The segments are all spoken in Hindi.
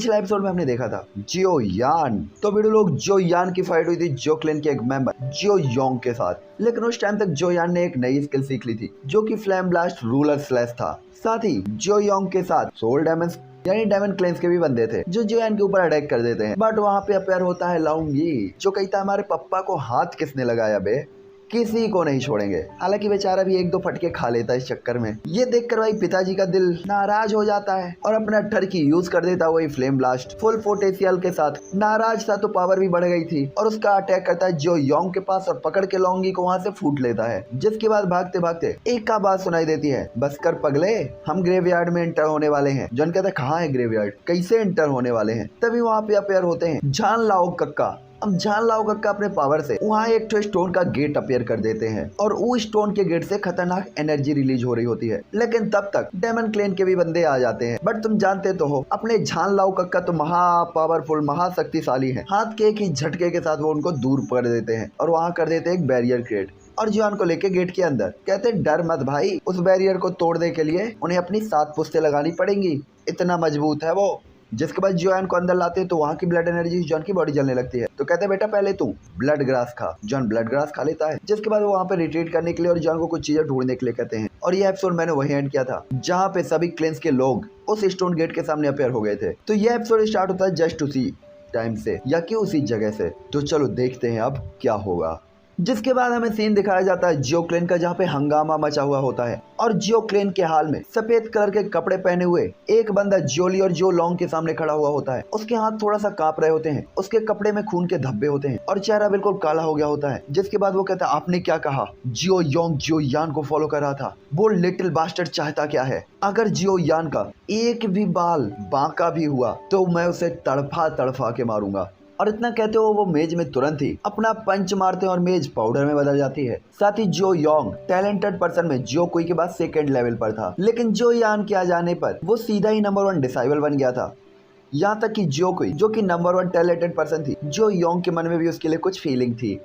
पिछले एपिसोड में हमने देखा था जियो यान, तो वीडियो लोग जियो यान की फाइट हुई थी जियो क्लैन के एक मेंबर जियो योंग के साथ। लेकिन उस टाइम तक जियो यान ने एक नई स्किल सीख ली थी जो कि फ्लेम ब्लास्ट रूलर स्लैश था। साथ ही जियो योंग के साथ सोल डायमंड्स यानी डायमंड क्लेंस के भी बंदे थे जो जियो यान के ऊपर अटैक कर देते हैं। बट वहाँ पे अपेयर होता है लाउंगी जो कहता है हमारे पप्पा को हाथ किसने लगाया बे, किसी को नहीं छोड़ेंगे। हालांकि बेचारा भी एक दो फटके खा लेता है इस चक्कर में। ये देखकर भाई पिताजी का दिल नाराज हो जाता है और अपना टर्की यूज कर देता है वही फ्लेम ब्लास्ट फुल पोटेंशियल के साथ। नाराज था तो पावर भी बढ़ गई थी और उसका अटैक करता है जियो योंग के पास और पकड़ के लौंगी को वहाँ से फूट लेता है। जिसके बाद भागते भागते एक का बात सुनाई देती है, बस कर पगले हम ग्रेवयार्ड में एंटर होने वाले हैं। जॉन कहता है कहाँ है ग्रेवयार्ड, कैसे एंटर होने वाले हैं। तभी वहाँ पे अपेयर होते हैं जान लाओ कक्का। अब जान लाओ कक्का अपने पावर से वहाँ एक तो स्टोन का गेट अपेयर कर देते हैं और वो स्टोन के गेट से खतरनाक एनर्जी रिलीज हो रही होती है। लेकिन तब तक डायमंड क्लेन के भी बंदे आ जाते हैं। बट तुम जानते तो हो अपने जान लाओ कक्का तो महा पावरफुल महाशक्तिशाली है। हाथ के एक ही झटके के साथ वो उनको दूर कर देते हैं और वहाँ कर देते हैं एक बैरियर क्रिएट और जियोन को लेके गेट के अंदर। कहते डर मत भाई, उस बैरियर को तोड़ने के लिए उन्हें अपनी 7 पुश्तें लगानी पड़ेंगी, इतना मजबूत है वो। जिसके बाद जियोन को अंदर लाते हैं तो वहाँ की ब्लड एनर्जी जॉन की बॉडी जलने लगती है। तो कहते हैं बेटा पहले तू ब्लड ग्रास खा। जॉन ब्लड ग्रास खा लेता है। जिसके बाद वो वहाँ पे रिट्रीट करने के लिए और जॉन को कुछ चीजें ढूंढने के लिए कहते हैं। और ये एपिसोड मैंने वही एंड किया था जहाँ पे सभी क्लेंस के लोग उस स्टोन गेट के सामने अपेयर हो गए थे। तो ये एपिसोड स्टार्ट होता है जस्ट उसी टाइम से या कि उसी जगह से। तो चलो देखते हैं अब क्या होगा। जिसके बाद हमें सीन दिखाया जाता है जियो क्लेन का जहाँ पे हंगामा मचा हुआ होता है और जियो क्लेन के हाल में सफेद कलर के कपड़े पहने हुए एक बंदा जियोली और जियो लोंग के सामने खड़ा हुआ होता है। उसके हाथ थोड़ा सा कांप रहे होते हैं, उसके कपड़े में खून के धब्बे होते हैं और चेहरा बिल्कुल काला हो गया होता है। जिसके बाद वो कहता है आपने क्या कहा? जियो योंग जियो यान को फॉलो कर रहा था, वो लिटिल बास्टर्ड चाहता क्या है? अगर जियो यान का एक भी बाल बांका भी हुआ तो मैं उसे तड़फा तड़फा के मारूंगा। और इतना कहते हो वो मेज में तुरंत ही अपना पंच मारते हैं और मेज पाउडर में बदल जाती है। साथ ही जियो योंग टैलेंटेड पर्सन में जियो कुई के बाद सेकंड लेवल पर था, लेकिन जियो यान के आ जाने पर वो सीधा ही नंबर 1 डिसाइबल बन गया था। यहाँ तक कि जियो कुई जो कि नंबर 1 टैलेंटेड पर्सन थी, जियो योंग के मन में भी उसके लिए कुछ फीलिंग थी।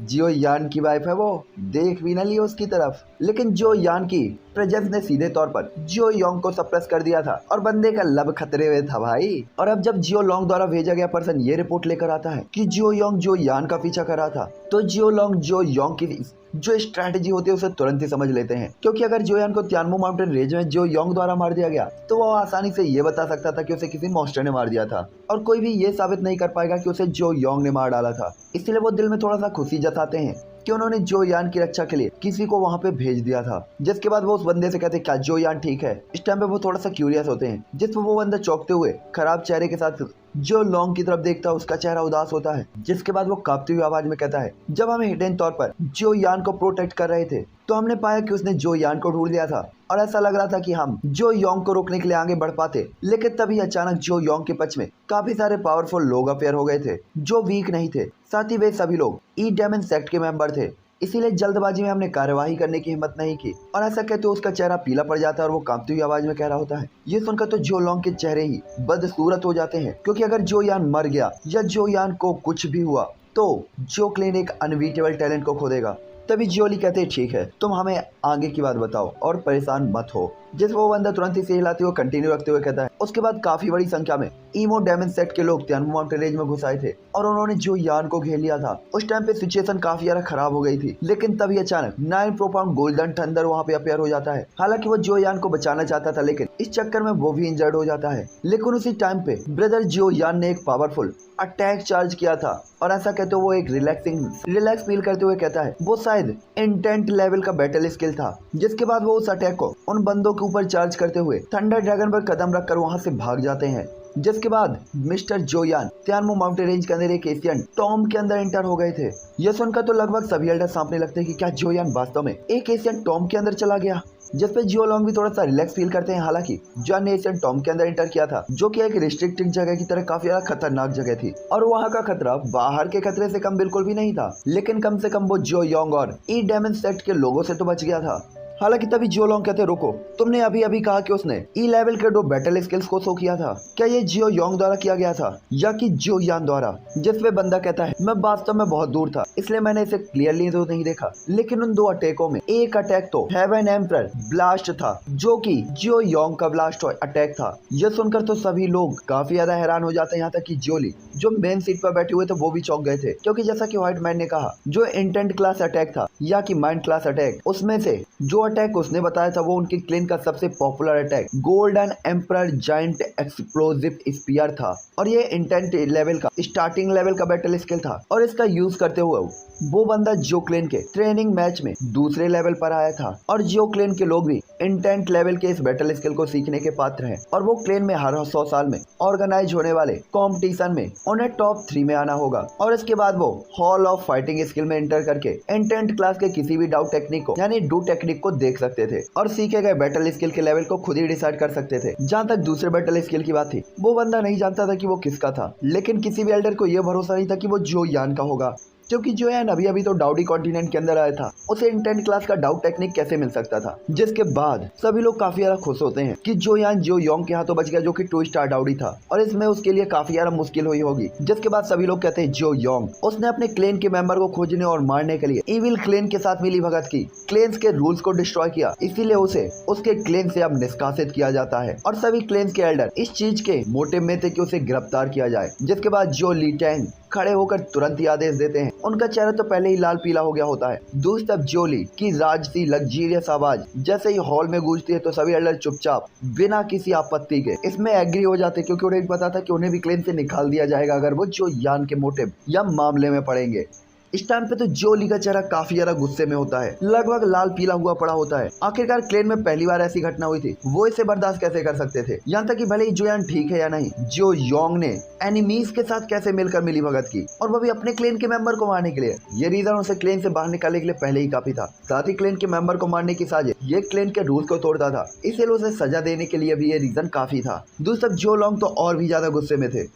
जियो यान की वाइफ है वो, देख भी न लियो उसकी तरफ। लेकिन जियो यान की प्रेजेंस ने सीधे तौर पर जियो योंग को सप्रेस कर दिया था और बंदे का लब खतरे में था भाई। और अब जब जियो लोंग द्वारा भेजा गया पर्सन ये रिपोर्ट लेकर आता है कि जियो योंग जियो यान का पीछा कर रहा था, तो जियो लोंग जियो योंग की जो स्ट्रैटेजी होती है उसे तुरंत ही समझ लेते हैं। क्योंकि अगर जियो यान को तियानमू माउंटेन रेंज में जियो योंग द्वारा मार दिया गया तो वो आसानी से ये बता सकता था कि उसे किसी मॉन्स्टर ने मार दिया था और कोई भी ये साबित नहीं कर पाएगा कि उसे जियो योंग ने मार डाला था। इसलिए वो दिल में थोड़ा सा खुशी जताते हैं कि उन्होंने जियो यान की रक्षा के लिए किसी को वहाँ पे भेज दिया था। जिसके बाद वो उस बंदे से कहते हैं क्या जियो यान ठीक है? इस टाइम पे वो थोड़ा सा क्यूरियस होते हैं, जिस पर वो बंदा चौंकते हुए खराब चेहरे के साथ जियो लोंग की तरफ देखता है, उसका चेहरा उदास होता है। जिसके बाद वो कांपती हुई आवाज में कहता है जब हम हिडन तौर पर जियो यान को प्रोटेक्ट कर रहे थे तो हमने पाया कि उसने जियो यान को ढूंढ लिया था और ऐसा लग रहा था कि हम जियो योंग को रोकने के लिए आगे बढ़ पाते। लेकिन तभी अचानक जियो योंग के पक्ष में काफी सारे पावरफुल लोग अपेयर हो गए थे जो वीक नहीं थे। साथ ही वे सभी लोग ई डेमन सेक्ट के मेंबर थे, इसीलिए जल्दबाजी में हमने कार्यवाही करने की हिम्मत नहीं की। और ऐसा कहते उसका चेहरा पीला पड़ जाता है और वो कांपती हुई आवाज में कह रहा होता है। ये सुनकर तो जियो लोंग के चेहरे ही बदसूरत हो जाते हैं, क्योंकि अगर जियो यान मर गया या जियो यान को कुछ भी हुआ तो जियो क्लेन एक अनबीटेबल टैलेंट को खो देगा। तभी जियोली कहते हैं ठीक है तुम हमें आगे की बात बताओ और परेशान मत हो। जिस वो बंदा तुरंत ही से हिलाते हुए कंटिन्यू रखते हुए कहता है उसके बाद काफी बड़ी संख्या में ईमो डेमन सेट के लोग तियानमू माउंटेन रेंज में घुस आए थे और उन्होंने जियो यान को घेर लिया था। उस टाइम पे सिचुएशन काफी ज्यादा खराब हो गई थी। लेकिन तभी अचानक 9 प्रोफाउंड गोल्डन थंडर वहाँ पे अपेयर हो जाता है। हालांकि वो जियो यान को बचाना चाहता था लेकिन इस चक्कर में वो भी इंजर्ड हो जाता है। लेकिन उसी टाइम पे ब्रदर जियो यान ने एक पावरफुल अटैक चार्ज किया था और ऐसा कहते वो एक रिलैक्स फील करते हुए कहता है वो शायद इंटेंट लेवल का बैटल स्किल था। जिसके बाद वो उस अटैक को उन बंदों के ऊपर चार्ज करते हुए थंडर ड्रैगन पर कदम रखकर वहां से भाग जाते हैं। जिसके बाद मिस्टर जियो यान तियानमू माउंटेन रेंज के अंदर एक एशियन टॉम के अंदर एंटर हो गए थे। यह सुनकर तो लगभग सभी एल्डर सामने लगते हैं कि क्या जियो यान वास्तव में एक एशियन टॉम के अंदर चला गया। जिसपे जियो लोंग भी थोड़ा सा रिलैक्स फील करते हैं। हालांकि जॉन ने एशियन टॉम के अंदर एंटर किया था जो कि एक रिस्ट्रिक्टेड जगह की तरह काफी ज्यादा खतरनाक जगह थी और वहाँ का खतरा बाहर के खतरे से कम बिल्कुल भी नहीं था। लेकिन कम से कम वो जियो योंग और ई डेमन सेक्ट के लोगों से तो बच गया था। हालांकि तभी जियो लॉन्ग कहते रुको, तुमने अभी अभी कहा कि उसने ई लेवल के 2 बैटल स्किल्स को शो किया था, क्या ये जियो योंग द्वारा किया गया था या कि जियो यान द्वारा? जिसपे बंदा कहता है मैं वास्तव में बहुत दूर था इसलिए मैंने इसे क्लियरली तो नहीं देखा, लेकिन उन 2 अटैकों में एक अटैक तो हेवन एम्परर ब्लास्ट था जो कि जियो योंग का ब्लास्ट अटैक था। यह सुनकर तो सभी लोग काफी ज्यादा हैरान हो जाते हैं, यहाँ तक कि जियोली जो मेन सीट पर बैठे हुए थे वो भी चौंक गए थे, क्योंकि जैसा कि व्हाइट मैन ने कहा जो इंटेंट क्लास अटैक था या कि माइंड क्लास अटैक, उसमें से जो अटैक उसने बताया था वो उनकी क्लेन का सबसे popular attack golden emperor giant explosive spear था। और ये इंटेंट लेवल का स्टार्टिंग लेवल का बैटल स्किल था और इसका यूज करते हुए वो बंदा जियो क्लेन के ट्रेनिंग मैच में दूसरे लेवल पर आया था। और जियो क्लेन के लोग भी इंटेंट लेवल के इस बैटल स्किल को सीखने के पात्र हैं और वो क्लेन में हर 100 साल में ऑर्गेनाइज होने वाले कंपटीशन में उन्हें टॉप 3 में आना होगा। और इसके बाद वो हॉल ऑफ फाइटिंग स्किल में एंटर करके इंटेंट क्लास के किसी भी डाउट टेक्निक को यानी डू टेक्निक को देख सकते थे और सीखे गए बैटल स्किल के लेवल को खुद ही डिसाइड कर सकते थे। जहाँ तक दूसरे बैटल स्किल की बात थी, वो बंदा नहीं जानता था कि वो किसका था, लेकिन किसी भी एल्डर को यह भरोसा नहीं था कि वो जियो यान का होगा, क्योंकि जो यान अभी अभी तो डाउडी कॉन्टिनेंट के अंदर आया था, उसे इंटेंट क्लास का डाउट टेक्निक कैसे मिल सकता था। जिसके बाद सभी लोग काफी ज्यादा खुश होते हैं कि जो यान जियो योंग के हाथों बच गया जो कि 2 स्टार डाउडी था और इसमें उसके लिए काफी ज्यादा मुश्किल हुई होगी। जिसके बाद सभी लोग कहते हैं जियो योंग उसने अपने क्लेन के मेंबर को खोजने और मारने के लिए इविल क्लेन के साथ मिली भगत की, क्लेन्स के रूल्स को डिस्ट्रॉय किया, इसीलिए उसे उसके क्लेन से अब निष्कासित किया जाता है। और सभी क्लेन्स के एल्डर इस चीज के मोटिव में थे कि उसे गिरफ्तार किया जाए। जिसके बाद जो ली टैंग खड़े होकर तुरंत ही आदेश देते हैं। उनका चेहरा तो पहले ही लाल पीला हो गया होता है। दूसरी तरफ जोली की राजसी लग्जीरियस आवाज जैसे ही हॉल में गूंजती है तो सभी एल्डर चुपचाप बिना किसी आपत्ति के इसमें एग्री हो जाते, क्योंकि उन्हें पता था कि उन्हें भी क्लेन से निकाल दिया जाएगा अगर वो जो यान के मोटिव या मामले में पड़ेंगे। इस टाइम पे तो जोली का चेहरा काफी ज्यादा गुस्से में होता है, लगभग लाल पीला हुआ पड़ा होता है। आखिरकार क्लेन में पहली बार ऐसी घटना हुई थी, वो इसे बर्दाश्त कैसे कर सकते थे। यहाँ तक कि भले ही जोयान ठीक है या नहीं, जियो योंग ने एनिमीज के साथ कैसे मिलकर मिली भगत की और वो भी अपने क्लेन के मेंबर को मारने के लिए। ये रीजन उसे क्लेन से बाहर निकालने के लिए पहले ही काफी था। साथ ही क्लेन के मेंबर को मारने की साजिश ये क्लेन के रूल को तोड़ता था, इसलिए उसे सजा देने के लिए भी ये रीजन काफी था। दूसरी तरफ जियो लॉन्ग तो और भी ज्यादा गुस्से में थे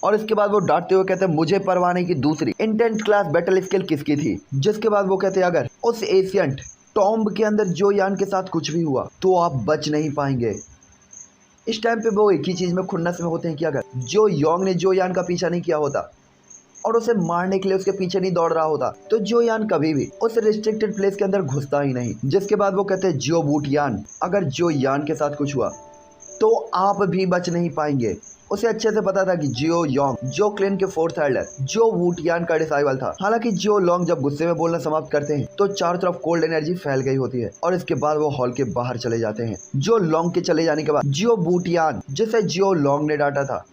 और इसके बाद वो डांटते हुए कहते हैं मुझे परवाह नहीं की दूसरी इंटेंट क्लास बैटल स्किल किसकी थी। जिसके बाद वो कहते हैं अगर उस एशियंट टॉम्ब के अंदर जो यान के साथ कुछ भी हुआ तो आप बच नहीं पाएंगे। इस टाइम पे वो एक ही चीज में खुन्नस में होते हैं कि अगर जो योंग ने जो यान का पीछा नहीं किया होता और उसे मारने के लिए उसके पीछे नहीं दौड़ रहा होता तो जो यान कभी भी उस रिस्ट्रिक्टेड प्लेस के अंदर घुसता ही नहीं। जिसके बाद वो कहते हैं जियो बूट यान, अगर जो यान के साथ कुछ हुआ तो आप भी बच नहीं पाएंगे। उसे अच्छे से पता था कि जियो योंग जो क्लेन के 4th एल्डर जो वूटियान का डिसाइबल था। हालांकि जियो लॉन्ग जब गुस्से में बोलना समाप्त करते हैं तो चारों तरफ कोल्ड एनर्जी फैल गई होती है और इसके बाद वो हॉल के बाहर चले जाते हैं। जियो लॉन्ग के चले जाने के बाद जियो वूटियान जिसे जियो लॉन्ग ने डांटा था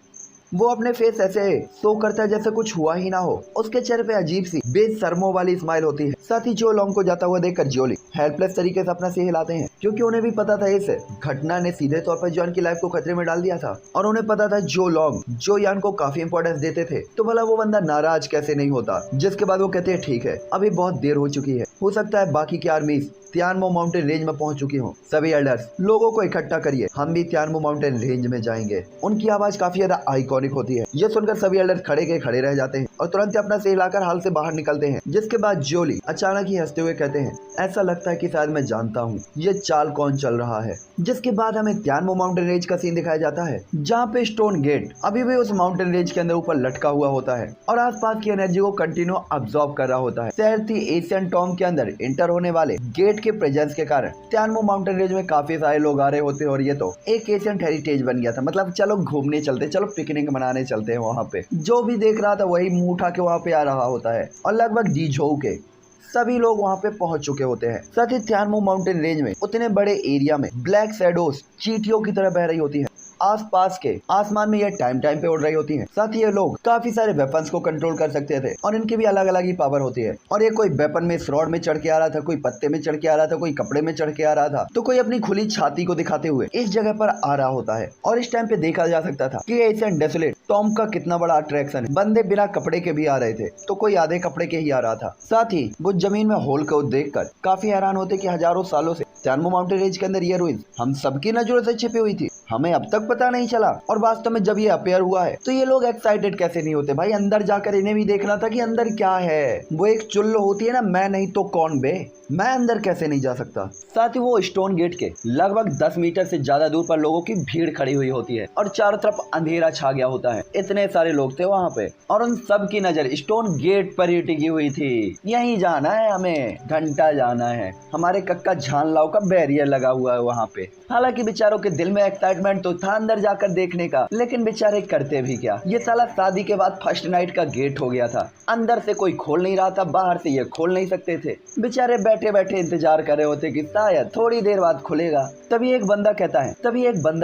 वो अपने फेस ऐसे शो करता है जैसे कुछ हुआ ही ना हो। उसके चेहरे पे अजीब सी बेशर्मों वाली स्माइल होती है। साथ ही जियो लॉन्ग को जाता हुआ देखकर जियोली हेल्पलेस तरीके से अपना सिर हिलाते हैं, क्योंकि उन्हें भी पता था इस घटना ने सीधे तौर पर जॉन की लाइफ को खतरे में डाल दिया था और उन्हें पता था जियो लॉन्ग जो यान को काफी इंपॉर्टेंस देते थे, तो भला वो बंदा नाराज कैसे नहीं होता। जिसके बाद वो कहते हैं ठीक है अभी बहुत देर हो चुकी है, हो सकता है बाकी की आर्मीज तियानमो माउंटेन रेंज में पहुंच चुकी हो। सभी एल्डर्स लोगों को इकट्ठा करिए, हम भी तियानमो माउंटेन रेंज में जाएंगे। उनकी आवाज काफी ज्यादा आइकॉनिक होती है। ये सुनकर सभी एल्डर्स खड़े के खड़े रह जाते हैं और तुरंत अपना सिर हिलाकर हाल से बाहर निकलते हैं। जिसके बाद जोली अचानक ही हंसते हुए कहते हैं ऐसा लगता है कि शायद मैं जानता हूँ ये चाल कौन चल रहा है। जिसके बाद हमें तियानमो माउंटेन रेंज का सीन दिखाया जाता है, जहाँ पे स्टोन गेट अभी भी उस माउंटेन रेंज के अंदर ऊपर लटका हुआ होता है और आसपास की एनर्जी को कंटिन्यू अब्सॉर्ब कर रहा होता है। शहर एशियन टॉम्ब के अंदर इंटर होने वाले गेट के प्रेजेंस के कारण तियानमो माउंटेन रेंज में काफी सारे लोग आ रहे होते हैं और ये तो एक एशियंट हेरिटेज बन गया था। मतलब चलो घूमने चलते, चलो पिकनिक मनाने चलते हैं। वहाँ पे जो भी देख रहा था वही मुंह उठा के वहाँ पे आ रहा होता है और लगभग डीझो के सभी लोग वहाँ पे पहुंच चुके होते हैं। साथ ही तियानमो माउंटेन रेंज में उतने बड़े एरिया में ब्लैक शैडोज चींटियों की तरह बह रही होती है। आसपास के आसमान में ये टाइम टाइम पे उड़ रही होती हैं। साथ ही ये लोग काफी सारे वेपन्स को कंट्रोल कर सकते थे और इनकी भी अलग अलग ही पावर होती है। और ये कोई वेपन में रॉड में चढ़ के आ रहा था, कोई पत्ते में चढ़ के आ रहा था, कोई कपड़े में चढ़ के आ रहा था, तो कोई अपनी खुली छाती को दिखाते हुए इस जगह पर आ रहा होता है। और इस टाइम पे देखा जा सकता था कि एशियन डेसोलेट टॉम्ब का कितना बड़ा अट्रैक्शन है। बंदे बिना कपड़े के भी आ रहे थे तो कोई आधे कपड़े के ही आ रहा था। साथ ही वो जमीन में होल को देखकर काफी हैरान होते कि हजारों सालों से तियानमो माउंटेन रेंज के अंदर ये रूइंस हम सबकी नजरों से छिपी हुई थी। हमें अब तक पता नहीं चला। और वास्तव में जब ये अपेयर हुआ है तो ये लोग एक्साइटेड कैसे नहीं होते भाई, अंदर जाकर इन्हें भी देखना था कि अंदर क्या है। वो एक चुल्लो होती है ना, मैं नहीं तो कौन बे, मैं अंदर कैसे नहीं जा सकता। साथ ही वो स्टोन गेट के लगभग 10 मीटर से ज्यादा दूर पर लोगों की भीड़ खड़ी हुई होती है और चारों तरफ अंधेरा छा गया होता है। इतने सारे लोग थे वहाँ पे और उन सब की नजर स्टोन गेट पर ही टिकी हुई थी। यहीं जाना है हमें, घंटा जाना है, हमारे कक्का झानलाओ का बैरियर लगा हुआ है वहाँ पे। हालांकि बेचारों के दिल में एक्साइटमेंट तो था अंदर जाकर देखने का, लेकिन बेचारे करते भी क्या। ये साला शादी के बाद फर्स्ट नाइट का गेट हो गया था, अंदर से कोई खोल नहीं रहा था, बाहर से ये खोल नहीं सकते थे। बेचारे बैठे बैठे इंतजार कर रहे होते कि शायद थोड़ी देर बाद खुलेगा। तभी एक बंदा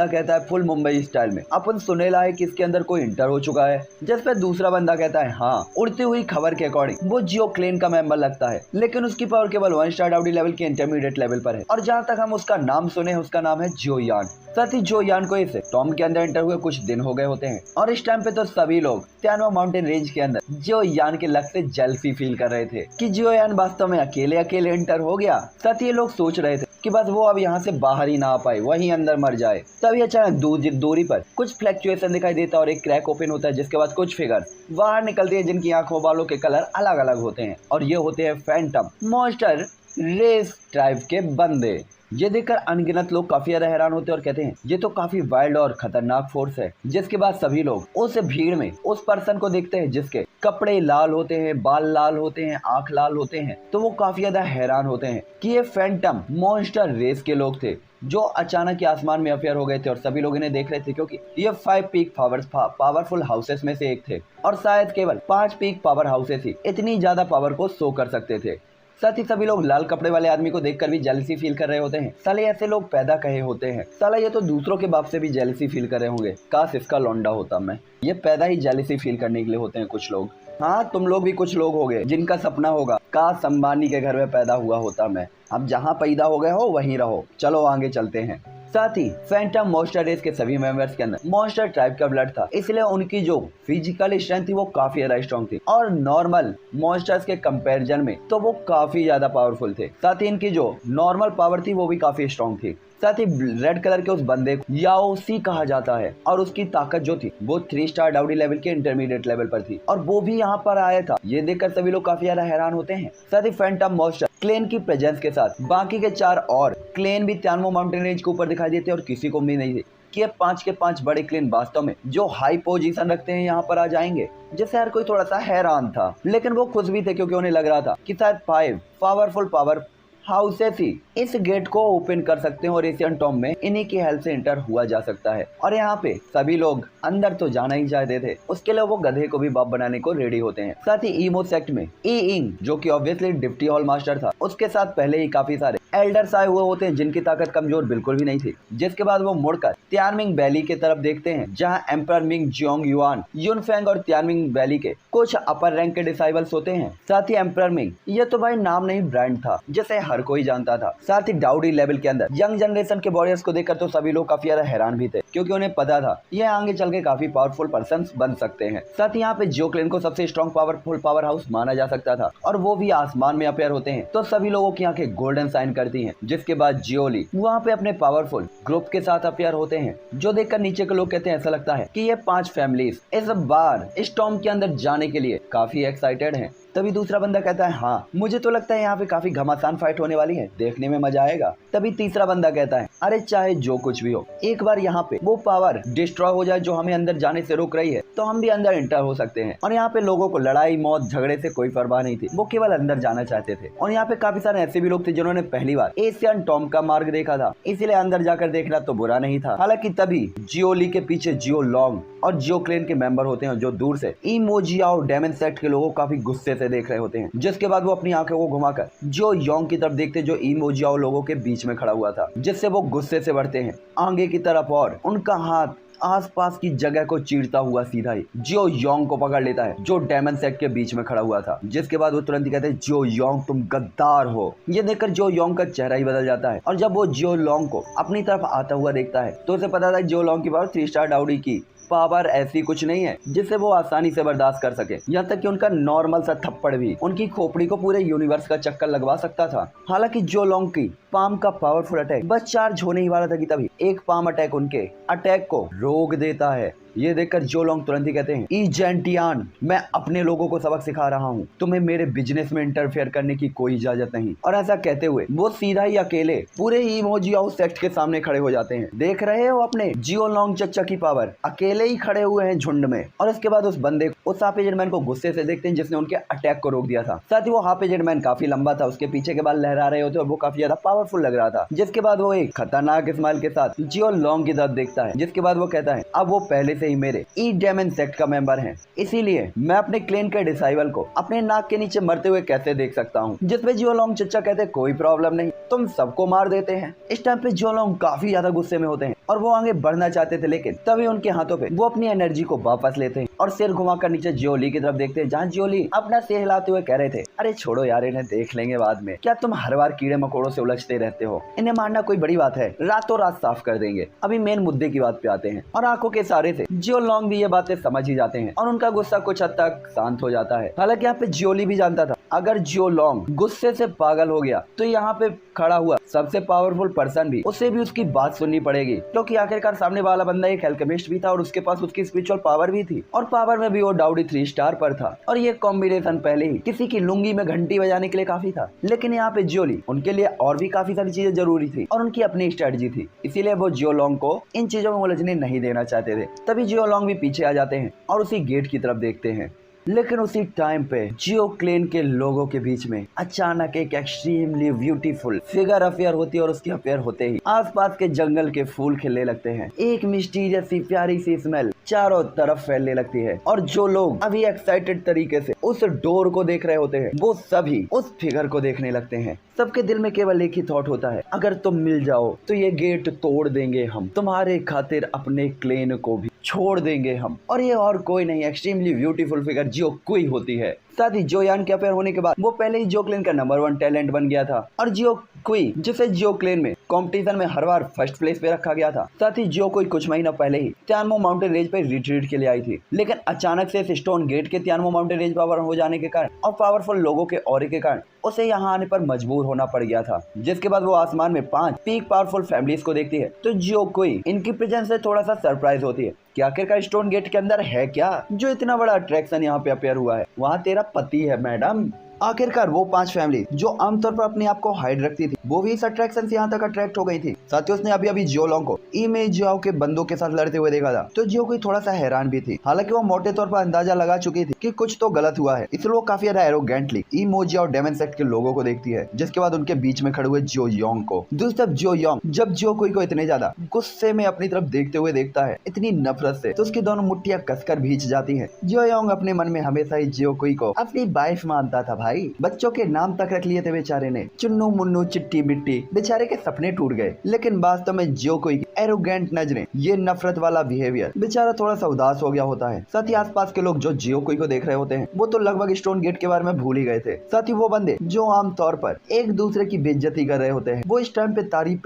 कहता है फुल मुंबई स्टाइल में, अपन सुनेला है कि इसके अंदर कोई इंटर हो चुका है। जिस पे दूसरा बंदा कहता है हाँ, उड़ती हुई खबर के अकॉर्डिंग वो जियो क्लेन का मेंबर लगता है, लेकिन उसकी पावर केवल 1 स्टार डाउडी लेवल के इंटरमीडिएट लेवल पर है। और जहाँ तक हम उसका नाम सुने, उसका नाम है जियो यान। साथ ही जियो यान को इसे टॉम के अंदर एंटर हुए कुछ दिन हो गए होते हैं और इस टाइम पे तो सभी लोग त्यानो माउंटेन रेंज के अंदर जियो यान के लक से जेलसी फील कर रहे थे कि जियो यान वास्तव में अकेले एंटर हो गया। साथ ही ये लोग सोच रहे थे कि बस वो अब यहाँ से बाहर ही ना आ पाए, वहीं अंदर मर जाए। तभी अचानक दूरी पर कुछ फ्लक्चुएशन दिखाई देता है और एक क्रैक ओपन होता है, जिसके बाद कुछ फिगर्स बाहर निकलती है जिनकी आंखों वालों के कलर अलग अलग होते हैं और ये होते हैं फैंटम मॉन्स्टर रेस ट्राइब के बंदे। ये देखकर अनगिनत लोग काफी ज्यादा हैरान होते हैं और कहते हैं ये तो काफी वाइल्ड और खतरनाक फोर्स है। जिसके बाद सभी लोग उस भीड़ में उस पर्सन को देखते हैं जिसके कपड़े लाल होते हैं, बाल लाल होते हैं, आंख लाल होते हैं। तो वो काफी ज्यादा हैरान होते हैं कि ये फैंटम मॉन्स्टर रेस के लोग थे जो अचानक ही आसमान में अफेयर हो गए थे और सभी लोग इन्हें देख रहे थे, क्योंकि ये 5 पीक पावरफुल हाउसेस में से एक थे और शायद केवल 5 पीक पावर हाउसेस ही इतनी ज्यादा पावर को शो कर सकते थे। साथ ही सभी लोग लाल कपड़े वाले आदमी को देखकर भी जेलसी फील कर रहे होते हैं। साले ऐसे लोग पैदा कहे होते हैं, साला ये तो दूसरों के बाप से भी जेलसी फील कर रहे होंगे। काश इसका लौंडा होता मैं। ये पैदा ही जेलसी फील करने के लिए होते हैं कुछ लोग। हाँ, तुम लोग भी कुछ लोग होगे जिनका सपना होगा काश अंबानी के घर में पैदा हुआ होता मैं। अब जहाँ पैदा हो गए हो वहीं रहो। चलो आगे चलते हैं। साथ ही फैंटम मॉन्स्टर रेस के सभी मेंबर्स के अंदर मॉन्स्टर टाइप का ब्लड था, इसलिए उनकी जो फिजिकल स्ट्रेंथ थी वो काफी ज्यादा स्ट्रॉन्ग थी और नॉर्मल मॉन्स्टर्स के कंपैरिजन में तो वो काफी ज्यादा पावरफुल थे। साथ ही इनकी जो नॉर्मल पावर थी वो भी काफी स्ट्रॉन्ग थी। साथ ही रेड कलर के उस बंदे को याओसी कहा जाता है और उसकी ताकत जो थी वो 3 स्टार डाउडी लेवल के इंटरमीडिएट लेवल पर थी और वो भी यहाँ पर आया था। ये देखकर सभी लोग काफी ज्यादा हैरान होते हैं। साथ ही फैंटम मॉन्स्टर क्लेन की प्रेजेंस के साथ बाकी के 4 और क्लेन भी त्यानमो माउंटेन रेंज के ऊपर दिखाई देते और किसी को भी नहीं थे कि ये 5 के 5 बड़े क्लेन वास्तव में जो हाई पोजीशन रखते हैं यहाँ पर आ जाएंगे, जिससे हर कोई थोड़ा सा हैरान था। लेकिन वो खुश भी थे क्योंकि उन्हें लग रहा था कि शायद 5 पावरफुल पावर हाउसेस ही इस गेट को ओपन कर सकते हैं और एशियन टॉम में इन्हीं की हेल्प से एंटर हुआ जा सकता है। और यहाँ पे सभी लोग अंदर तो जाना ही चाहते थे, उसके लिए वो गधे को भी बाप बनाने को रेडी होते हैं। साथ ही ईमो सेक्ट में ई इंग जो कि ऑब्वियसली डिप्टी हॉल मास्टर था, उसके साथ पहले ही काफी सारे एल्डर्स आए हुए होते हैं जिनकी ताकत कमजोर बिल्कुल भी नहीं थी। जिसके बाद वो मुड़कर त्यानमिंग वैली की तरफ देखते हैं जहाँ एम्परर मिंग जियोंग युआन, युनफेंग और त्यानमिंग वैली के कुछ अपर रैंक के डिसाइबल्स होते हैं। साथ ही एम्परर मिंग ये तो भाई नाम नहीं ब्रांड था जिसे हर कोई जानता था। साथ ही डाउडी लेवल के अंदर यंग जनरेशन के वॉरियर्स को देखकर तो सभी लोग काफी ज्यादा हैरान भी थे क्योंकि उन्हें पता था ये आगे चल के काफी पावरफुल पर्सन बन सकते हैं। साथ ही यहाँ पे जियो क्लेन को सबसे स्ट्रॉन्ग पावरफुल पावर हाउस माना जा सकता था और वो भी आसमान में अपेयर होते हैं तो सभी लोगों की आंखें गोल्डन साइन करती हैं। जिसके बाद जियोली वहाँ पे अपने पावरफुल ग्रुप के साथ अपेयर होते हैं, जो देखकर नीचे के लोग कहते हैं ऐसा लगता है कि ये 5 फैमिलीज इस बार स्टॉर्म के अंदर जाने के लिए काफी एक्साइटेड हैं। तभी दूसरा बंदा कहता है हाँ, मुझे तो लगता है यहाँ पे काफी घमासान फाइट होने वाली है, देखने में मजा आएगा। तभी तीसरा बंदा कहता है अरे चाहे जो कुछ भी हो, एक बार यहाँ पे वो पावर डिस्ट्रॉय हो जाए जो हमें अंदर जाने से रोक रही है तो हम भी अंदर एंटर हो सकते हैं। और यहाँ पे लोगों को लड़ाई मौत झगड़े से कोई परवाह नहीं थी, वो केवल अंदर जाना चाहते थे। और यहाँ पे काफी सारे ऐसे भी लोग थे जिन्होंने पहली बार एशियन टॉम का मार्ग देखा था, इसीलिए अंदर जाकर देखना तो बुरा नहीं था। हालांकि तभी जियोली के पीछे जियो लॉन्ग और जियो क्लेन के मेंबर होते हैं जो दूर से इमोजियाओ डेमन सेक्ट के लोगों को काफी गुस्से से देख रहे होते हैं। जिसके बाद वो अपनी आंखों को घुमाकर जियो योंग की तरफ देखते जो इमोजियाओ लोगों के बीच में खड़ा हुआ था, जिससे वो गुस्से से बढ़ते हैं आगे की तरफ और उनका हाथ आसपास की जगह को चीरता हुआ सीधा ही जियो योंग को पकड़ लेता है जो डेमन सेक्ट के बीच में खड़ा हुआ था। जिसके बाद वो तुरंत ही कहते हैं जियो योंग तुम गद्दार हो। ये देखकर जियो योंग का चेहरा ही बदल जाता है और जब वो जियो लोंग को अपनी तरफ आता हुआ देखता है तो उसे पता था जियो लोंग की पावर 3 स्टार डाउडी की पावर ऐसी कुछ नहीं है जिसे वो आसानी से बर्दाश्त कर सके। यहाँ तक कि उनका नॉर्मल सा थप्पड़ भी उनकी खोपड़ी को पूरे यूनिवर्स का चक्कर लगवा सकता था। हालांकि जो लोंग की पाम का पावरफुल अटैक बस चार्ज होने ही वाला था कि तभी एक पाम अटैक उनके अटैक को रोक देता है। ये देखकर जो लोंग तुरंत ही कहते हैं, ई जेंटियान, मैं अपने लोगों को सबक सिखा रहा हूँ, तुम्हें मेरे बिजनेस में इंटरफेयर करने की कोई इजाजत नहीं। और ऐसा कहते हुए वो सीधा ही अकेले पूरे इमोजियो सेक्ट के सामने खड़े हो जाते हैं। देख रहे हो अपने जियो लोंग चचा की पावर, अकेले ही खड़े हुए हैं झुंड में। और उसके बाद उस बंदे उस हाफ एजेड मैन को गुस्से से देखते हैं जिसने उनके अटैक को रोक दिया था। साथ ही वो हाफ एजेड मैन काफी लंबा था, उसके पीछे के बाल लहरा रहे होते और वो काफी ज्यादा पावरफुल लग रहा था। जिसके बाद वो एक खतरनाक स्माइल के साथ जियो लोंग की तरफ देखता है, जिसके बाद वो कहता है, अब वो पहले से ही मेरे ई डेमन सेक्ट का मेंबर है, इसीलिए मैं अपने क्लेन के डिसाइबल को अपने नाक के नीचे मरते हुए कैसे देख सकता हूँ। जिसपे जियो लोंग चचा कहते, कोई प्रॉब्लम नहीं, तुम सबको मार देते हैं। इस टाइम पे जियो लोंग काफी ज्यादा गुस्से में होते हैं और वो आगे बढ़ना चाहते थे, लेकिन तभी उनके हाथों पे वो अपनी एनर्जी को वापस लेते हैं और सिर घुमाकर नीचे जियोली की तरफ देखते हैं, जहाँ जियोली अपना सिर हिलाते हुए कह रहे थे, अरे छोड़ो यार, इन्हें देख लेंगे बाद में, क्या तुम हर बार कीड़े मकोड़ों से उलझते रहते हो, इन्हें मारना कोई बड़ी बात है, रातों रात साफ कर देंगे। अभी मेन मुद्दे की बात पे आते हैं। और आंखों के इशारे से जियो लोंग भी ये बातें समझ ही जाते हैं और उनका गुस्सा कुछ हद तक शांत हो जाता है। हालांकि यहाँ पे जियोली भी जानता था, अगर जियो लोंग गुस्से से पागल हो गया तो यहाँ पे खड़ा हुआ सबसे पावरफुल पर्सन भी उसे भी उसकी बात सुननी पड़ेगी, क्योंकि आखिरकार सामने वाला बंदा एक एल्केमिस्ट भी था और उसके पास उसकी स्पिरिचुअल पावर भी थी और पावर में भी वो डाउडी 3 स्टार पर था। और ये कॉम्बिनेशन पहले ही किसी की लुंगी में घंटी बजाने के लिए काफी था, लेकिन यहाँ पे जियोली उनके लिए और भी काफी सारी चीजें जरूरी थी और उनकी अपनी स्ट्रेटजी थी, इसीलिए वो जियो लोंग को इन चीजों में उलझने नहीं देना चाहते थे। तभी जियो लोंग भी पीछे आ जाते हैं और उसी गेट की तरफ देखते हैं। लेकिन उसी टाइम पे जियो क्लेन के लोगों के बीच में अचानक एक एक्सट्रीमली ब्यूटीफुल फिगर अफेयर होती है और उसकी अफेयर होते ही आसपास के जंगल के फूल खिलने लगते हैं। एक मिस्टीरियस सी प्यारी सी स्मेल चारों तरफ फैलने लगती है और जो लोग अभी एक्साइटेड तरीके से उस डोर को देख रहे होते हैं वो सभी उस फिगर को देखने लगते हैं। सबके दिल में केवल एक ही थॉट होता है, अगर तुम मिल जाओ तो ये गेट तोड़ देंगे हम, तुम्हारे खातिर अपने क्लेन को भी छोड़ देंगे हम। और ये और कोई नहीं, एक्सट्रीमली ब्यूटीफुल फिगर जियो कुई होती है। साथ ही जो यान के अफेयर होने के बाद वो पहले ही जियो क्लेन का नंबर 1 टैलेंट बन गया था और जियो कुई जिसे जियो क्लेन में कंपटीशन में हर बार फर्स्ट प्लेस पे रखा गया था। साथ ही जियो कुई कुछ महीना पहले ही तियानमो माउंटेन रेंज पे रिट्रीट के लिए आई थी, लेकिन अचानक से इस स्टोन गेट के तियानमो माउंटेन रेंज पावर हो जाने के कारण और पावरफुल लोगों के ऑरे के कारण उसे यहाँ आने पर मजबूर होना पड़ गया था। जिसके बाद वो आसमान में 5 पीक पावरफुल फैमिलीज को देखती है तो जियो कुई इनकी प्रेजेंस से थोड़ा सा सरप्राइज होती है कि आखिरकार स्टोन गेट के अंदर है क्या जो इतना बड़ा अट्रैक्शन यहाँ पे अपेयर हुआ है, वहाँ तेरा पति है मैडम। आखिरकार वो 5 फैमिली जो आमतौर पर अपने आप को हाइड रखती थी वो भी इस अट्रैक्शन से यहाँ तक अट्रैक्ट हो गई थी। साथ ही उसने अभी अभी जियो लोंग को इमेजियो के बंदों के साथ लड़ते हुए देखा था तो जियो कोई थोड़ा सा हैरान भी थी। हालांकि वो मोटे तौर पर अंदाजा लगा चुकी थी कि कुछ तो गलत हुआ है, इसलिए वो काफी ज्यादा एरोगेंटली इमोजियो और डेमन सेक्ट के लोगों को देखती है। जिसके बाद उनके बीच में खड़े हुए जियो योंग को दूसरी तरफ जियो योंग जब जियो कोई को इतने ज्यादा गुस्से में अपनी तरफ देखते हुए देखता है, इतनी नफरत से, तो उसकी दोनों मुट्ठियां कसकर भींच जाती है। जियो योंग अपने मन में हमेशा ही जियो कोई को अपनी वाइफ मानता था भाई, बच्चों के नाम तक रख लिए थे बेचारे ने, चुन्नू मुन्नू चिट्टी बिट्टी, बेचारे के सपने टूट गए। लेकिन वास्तव में जियो कोई की एरोगेंट नजरें, ये नफरत वाला बिहेवियर, बेचारा थोड़ा सा उदास हो गया होता है। साथ ही आसपास के लोग जो जियो कोई को देख रहे होते हैं वो तो लगभग स्टोन गेट के बारे में भूल ही गए थे। साथ ही वो बंदे जो आमतौर पर एक दूसरे की बेइज्जती कर रहे होते हैं वो इस टाइम पे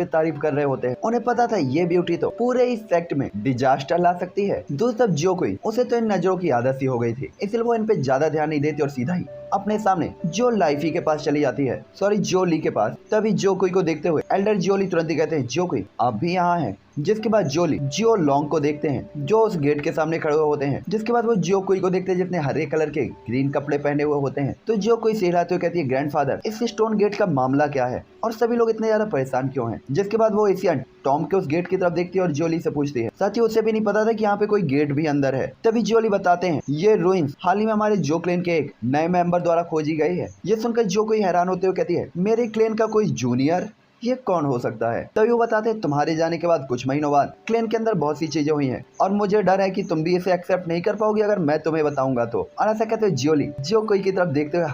तारीफ कर रहे होते हैं। उन्हें पता था ये ब्यूटी तो पूरे इस सेक्ट में डिजास्टर ला सकती है। दूसरी तरफ जियो कोई उसे तो इन नजरों की आदत सी हो गई थी, इसलिए वो इन पे ज्यादा ध्यान नहीं देती और सीधा ही अपने सामने जो लाइफी के पास चली जाती है, सॉरी जो ली के पास। तभी जियो कोई को देखते हुए एल्डर जियोली तुरंत ही कहते हैं, जियो कोई आप भी यहाँ हैं। जिसके बाद जियोली जियो लोंग को देखते हैं जो उस गेट के सामने खड़े हुए होते हैं। जिसके बाद वो जियो कोई को देखते हैं जिसने हरे कलर के ग्रीन कपड़े पहने हुए होते हैं। तो जियो कोई सिहराते हुए कहती है, ग्रैंडफादर इस स्टोन गेट का मामला क्या है और सभी लोग इतने ज्यादा परेशान क्यों हैं। जिसके बाद वो एशियन टॉम के उस गेट की तरफ देखती है और जियोली से पूछती है, साथ ही उसे भी नहीं पता था कि यहाँ पे कोई गेट भी अंदर है। तभी जियोली बताते हैं ये रूइंस हाल ही में हमारे जियो क्लेन के एक नए मेंबर द्वारा खोजी गई है। ये सुनकर जियो कोई हैरान होते हुए कहती है, मेरे क्लेन का कोई जूनियर, ये कौन हो सकता है। तभी वो बताते हैं, तुम्हारे जाने के बाद कुछ महीनों बाद क्लेन के अंदर बहुत सी चीजें हुई हैं और मुझे डर है कि तुम भी इसे एक्सेप्ट नहीं कर पाओगे अगर मैं तुम्हें बताऊंगा तो। और ऐसा कहते हुए जियोली जियो कोई की तरफ देखते हुए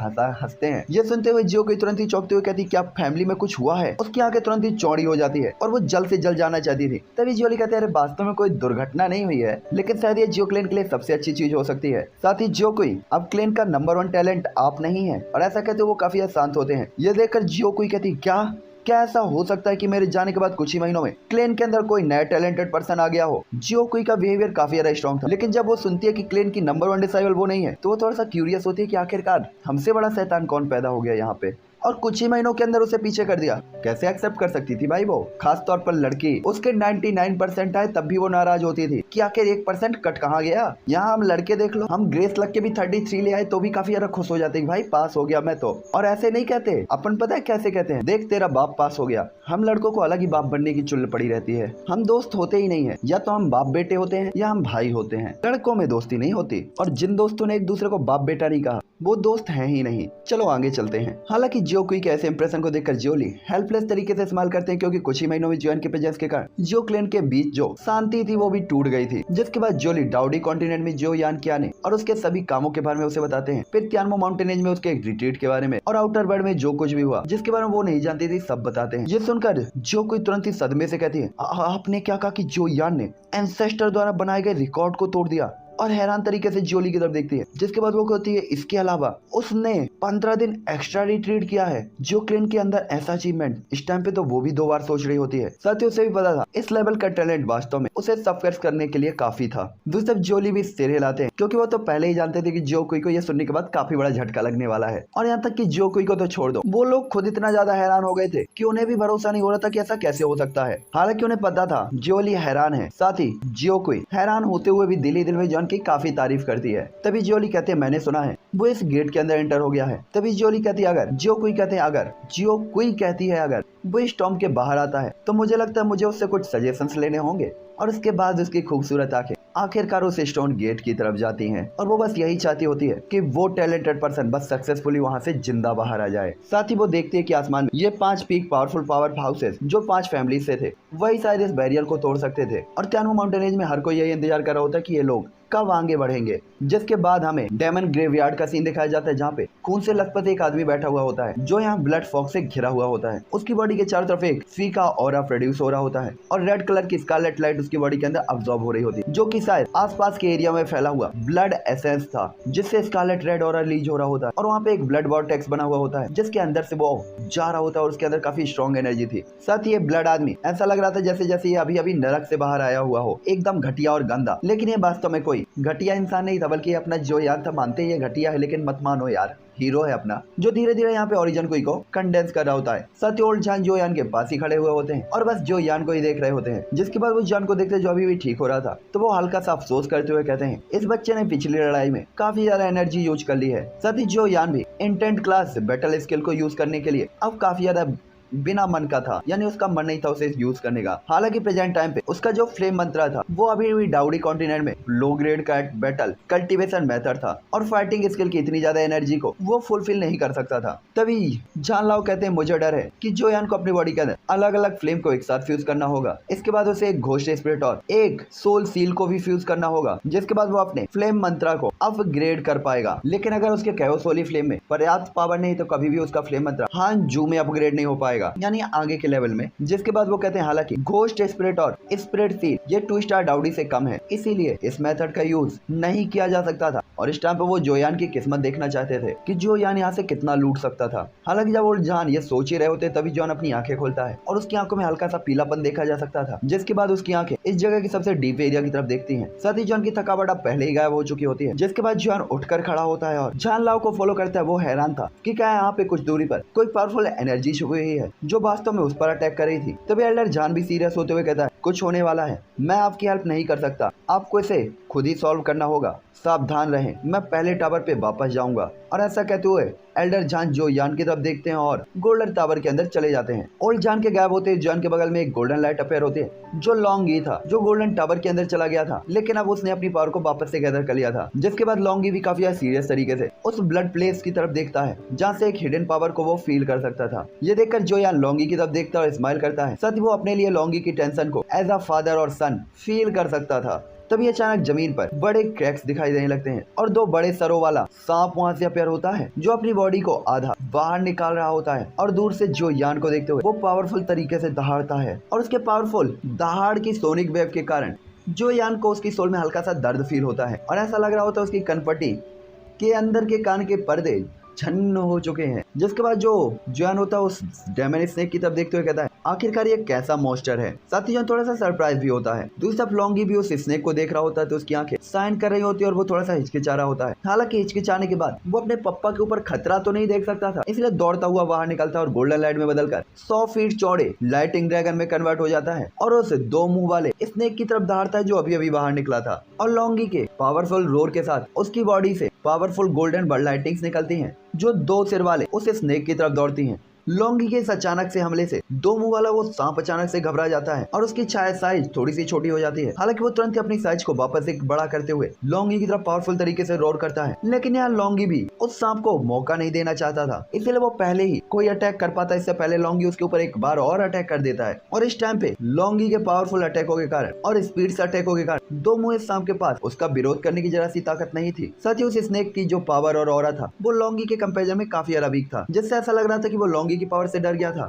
हंसते हैं। ये सुनते हुए जियो कोई तुरंत ही चौंकते हुए कहती, क्या फैमिली में कुछ हुआ है। उसकी आंखें तुरंत ही चौड़ी हो जाती है और वो जल्द से जल्द जाना चाहती थी। तभी जियोली कहते हैं, अरे वास्तव में कोई दुर्घटना नहीं हुई है, लेकिन शायद ये जियो क्लेन के लिए सबसे अच्छी चीज हो सकती है। साथ ही जियो कोई अब क्लेन का नंबर 1 टैलेंट आप नहीं है। और ऐसा कहते वो काफी शांत होते हैं। ये देखकर जियो कोई कहती, क्या क्या ऐसा हो सकता है कि मेरे जाने के बाद कुछ ही महीनों में क्लेन के अंदर कोई नया टैलेंटेड पर्सन आ गया हो? जियो कुई का बिहेवियर काफी ज्यादा स्ट्रॉन्ग था, लेकिन जब वो सुनती है कि क्लेन की नंबर 1 डिसाइबल वो नहीं है, तो वो थोड़ा सा क्यूरियस होती है कि आखिरकार हमसे बड़ा शैतान कौन पैदा हो गया यहाँ पे, और कुछ ही महीनों के अंदर उसे पीछे कर दिया। कैसे एक्सेप्ट कर सकती थी भाई वो? खास तौर पर लड़की, उसके 99% आए तब भी वो नाराज होती थी कि आखिर 1% कट कहाँ गया। यहाँ हम लड़के देख लो, हम ग्रेस लग के भी 33 ले आए तो भी काफी ज्यादा खुश हो जाते हैं, भाई पास हो गया मैं तो। और ऐसे नहीं कहते अपन, पता है कैसे कहते हैं? देख तेरा बाप पास हो गया। हम लड़कों को अलग ही बाप बनने की चुल पड़ी रहती है। हम दोस्त होते ही नहीं है, या तो हम बाप बेटे होते हैं या हम भाई होते हैं। लड़कों में दोस्ती नहीं होती, और जिन दोस्तों ने एक दूसरे को बाप बेटा नहीं कहा वो दोस्त हैं ही नहीं। चलो आगे चलते हैं। हालांकि जियो कुई के ऐसे इंप्रेशन को देखकर जियोली हेल्पलेस तरीके से इस्तेमाल करते हैं, क्योंकि कुछ ही महीनों में जियोन के प्रेजेंस के कारण जियो क्लेन के बीच जो शांति थी वो भी टूट गई थी। जिसके बाद जियोली डाउडी कॉन्टिनेंट में जियो यान के आने और उसके सभी कामों के बारे में उसे बताते हैं। फिर तियानमो माउंटेनेज में उसके एक रिट्रीट के बारे में और आउटर वर्ल्ड में जो कुछ भी हुआ जिसके बारे में वो नहीं जानती थी सब बताते हैं। ये सुनकर जियो कुई तुरंत ही सदमे से कहती है, आपने क्या कहा कि जियो यान ने एंसेस्टर द्वारा बनाए गए रिकॉर्ड को तोड़ दिया? और हैरान तरीके से जियोली की तरफ देखती है, जिसके बाद वो कहती है इसके अलावा उसने 15 दिन एक्स्ट्रा रिट्रीट किया है। जियो क्लेन के अंदर ऐसा अचीवमेंट इस टाइम पे तो वो भी 2 बार सोच रही होती है। साथ ही उसे भी पता था इस लेवल का टैलेंट वास्तव में उसे सफर करने के लिए काफी था। दूसरी तरफ जियोली भी सिर हिलाते हैं, क्योंकि वो तो पहले ही जानते थे कि जियो कुई को ये सुनने के बाद काफी बड़ा झटका लगने वाला है। और यहाँ तक कि जियो कुई को तो छोड़ दो, वो लोग खुद इतना ज्यादा हैरान हो गए थे कि उन्हें भी भरोसा नहीं हो रहा था कि ऐसा कैसे हो सकता है। हालांकि उन्हें पता था जियोली हैरान है, साथ ही जियो कुई हैरान होते हुए भी दिल ही दिल में जॉन की काफी तारीफ करती है। तभी जियोली कहते हैं मैंने सुना है वो इस गेट के अंदर एंटर हो गया है। तभी जियोली कहती है अगर जियो कुई कहते हैं अगर जियो कुई कहती है अगर वो इस टॉम के बाहर आता है तो मुझे लगता है मुझे उससे कुछ सजेशंस लेने होंगे। और उसके बाद उसकी खूबसूरत आंखें आखिरकार उस स्टोन गेट की तरफ जाती हैं, और वो बस यही चाहती होती है कि वो टैलेंटेड पर्सन बस सक्सेसफुली वहां से जिंदा बाहर आ जाए। साथ ही वो देखती है कि आसमान में ये 5 पीक पावरफुल पावर हाउसेस जो 5 फैमिली से थे वही शायद इस बैरियर को तोड़ सकते थे। और तियानमो माउंटेनेज में हर कोई यही इंतजार कर रहा होता है कि ये लोग कब आगे बढ़ेंगे। जिसके बाद हमें डेमन ग्रेवयार्ड का सीन दिखाया जाता है, जहाँ पे खून से लथपथ एक आदमी बैठा हुआ होता है जो यहाँ ब्लड फॉग से घिरा हुआ होता है। उसकी बॉडी के चारों तरफ एक फीका ऑरा प्रोड्यूस हो रहा होता है और रेड कलर की स्कारलेट लाइट उसकी बॉडी के अंदर अब्सॉर्ब हो रही होती है, जो कि शायद आसपास के एरिया में फैला हुआ ब्लड एसेंस था, जिससे स्कारलेट रेड ऑरा रिलीज हो रहा होता है। और वहाँ पे एक ब्लड वॉर्टेक्स बना हुआ होता है जिसके अंदर से वो जा रहा होता है और उसके अंदर काफी स्ट्रॉन्ग एनर्जी थी। साथ ही ये ब्लड आदमी ऐसा लग रहा था जैसे जैसे ये अभी अभी नरक से बाहर आया हुआ हो, एकदम घटिया और गंदा। लेकिन ये वास्तव में कोई घटिया इंसान नहीं था, बल्कि अपना जो यार था, मानते ये घटिया है लेकिन मत मानो यार, हीरो है अपना, जो धीरे धीरे यहाँ पे ओरिजिन कुई को कंडेंस कर रहा होता है। साथ ही ओल्ड जान जो यान के पास ही खड़े हुए होते हैं और बस जो यान को ही देख रहे होते हैं। जिसके बाद वो जान को देखते जो अभी भी ठीक हो रहा था, तो वो हल्का सा अफसोस करते हुए कहते हैं इस बच्चे ने पिछली लड़ाई में काफी ज्यादा एनर्जी यूज कर ली है। साथ ही जो यान भी इंटेंट क्लास बैटल स्किल को यूज करने के लिए अब काफी ज्यादा बिना मन का था, यानी उसका मन नहीं था उसे यूज करने का। हालांकि प्रेजेंट टाइम पे उसका जो फ्लेम मंत्रा था वो अभी भी डाउडी कॉन्टिनेंट में लो ग्रेड का बैटल कल्टीवेशन मेथड था और फाइटिंग स्किल की इतनी ज्यादा एनर्जी को वो फुलफिल नहीं कर सकता था। तभी जान लाओ कहते हैं मुझे डर है कि जो यान को अपनी बॉडी के अंदर अलग अलग फ्लेम को एक साथ फ्यूज करना होगा। इसके बाद उसे एक घोस्ट स्पिरिट और एक सोल सील को भी फ्यूज करना होगा, जिसके बाद वो अपने फ्लेम मंत्रा को अपग्रेड कर पाएगा। लेकिन अगर उसके कैओसोली फ्लेम में पर्याप्त पावर नहीं तो कभी भी उसका फ्लेम मंत्रा हान जू में अपग्रेड नहीं हो पाएगा, यानी आगे के लेवल में। जिसके बाद वो कहते हैं हालांकि घोस्ट स्पिरिट और स्पिरिट सील ये 2 स्टार डाउडी से कम है, इसीलिए इस मेथड का यूज नहीं किया जा सकता था। और इस टाइम पे वो जोयान की किस्मत देखना चाहते थे कि जोयान यहाँ से कितना लूट सकता था। हालांकि जब वो जान ये सोच ही रहे होते तभी जॉन अपनी आंखें खोलता है और उसकी आंखों में हल्का सा पीलापन देखा जा सकता था। जिसके बाद उसकी आंखें इस जगह की सबसे डीप एरिया की तरफ देखती हैं। साथ ही जॉन की थकावट अब पहले ही गायब हो चुकी होती है। जिसके बाद जॉन उठकर खड़ा होता है और जान लाओ को फॉलो करता है। वो हैरान था कि क्या यहाँ पे कुछ दूरी पर कोई पावरफुल एनर्जी छुपी हुई है जो वास्तव में उस पर अटैक कर रही थी। तभी एल्डर जान भी सीरियस होते हुए कहता है कुछ होने वाला है, मैं आपकी हेल्प नहीं कर सकता, आपको इसे खुद ही सॉल्व करना होगा, सावधान रहें, मैं पहले टावर पे वापस जाऊंगा। और ऐसा कहते हुए एल्डर जान जो यान की तरफ देखते हैं और गोल्डन टावर के अंदर चले जाते हैं। ओल्ड जान के गायब होते जान के बगल में एक गोल्डन लाइट अपेयर होती है जो लॉन्गी था, जो गोल्डन टावर के अंदर चला गया था, लेकिन अब उसने अपनी पावर को वापस से गैदर कर लिया था। जिसके बाद लॉन्गी भी काफी सीरियस तरीके से उस ब्लड प्लेस की तरफ देखता है जहाँ से एक हिडन पावर को वो फील कर सकता था। ये देखकर जो यान लॉन्गी की तरफ देखता है और स्माइल करता है। साथ ही वो अपने लिए लॉन्गी की टेंशन को एज अ फादर और सन फील कर सकता था। तभी अचानक जमीन पर बड़े क्रैक्स दिखाई देने लगते हैं और 2 बड़े सरों वाला सांप वहां से अपेयर होता है जो अपनी बॉडी को आधा बाहर निकाल रहा होता है। और दूर से जो यान को देखते हुए वो पावरफुल तरीके से दहाड़ता है और उसके पावरफुल दहाड़ की सोनिक वेव के कारण जो यान को उसकी सोल में हल्का सा दर्द फील होता है और ऐसा लग रहा होता है उसकी कनपट्टी के अंदर के कान के पर्दे छन्न हो चुके हैं। जिसके बाद जो जॉन होता है उस डेमन स्नेक की तरफ देखते हुए कहता है आखिरकार ये कैसा मॉन्स्टर है। साथ ही जॉन थोड़ा सा सरप्राइज भी होता है। दूसरी तरफ लॉन्गी भी उस स्नेक को देख रहा होता है तो उसकी आंखें साइन कर रही होती है और वो थोड़ा सा हिचकिचा रहा होता है। हालांकि हिचकिचाने के बाद वो अपने पप्पा के ऊपर खतरा तो नहीं देख सकता था, इसलिए दौड़ता हुआ बाहर निकलता है और गोल्डन लाइट में बदलकर 100 फीट चौड़े लाइटिंग ड्रैगन में कन्वर्ट हो जाता है और उस 2 मुंह वाले स्नेक की तरफ दहाड़ता है जो अभी अभी बाहर निकला था। और लॉन्गी के पावरफुल रोर के साथ उसकी बॉडी से पावरफुल गोल्डन बर्ड लाइटिंग्स निकलती हैं जो 2 सिर वाले उस स्नेक की तरफ दौड़ती हैं। लॉन्गी के इस अचानक से हमले से 2 मुंह वाला वो सांप अचानक से घबरा जाता है और उसकी साइज थोड़ी सी छोटी हो जाती है। हालांकि वो तुरंत ही अपनी साइज को वापस एक बड़ा करते हुए लॉन्गी की तरफ पावरफुल तरीके से रोर करता है। लेकिन यहाँ लॉन्गी भी उस सांप को मौका नहीं देना चाहता था, इसलिए वो पहले ही कोई अटैक कर पाता। इससे पहले लॉन्गी उसके ऊपर एक बार और अटैक कर देता है और इस टाइम पे लॉन्गी के पावरफुल अटैकों के कारण और स्पीड से अटैकों के कारण 2 मुंह सांप के पास उसका विरोध करने की जरा सी ताकत नहीं थी। साथ ही उस स्नेक की जो पावर और ऑरा था वो लॉन्गी के कंपेरिजन में काफी ज्यादा वीक था, जिससे ऐसा लग रहा था कि वो लॉन्गी की पावर से डर गया था।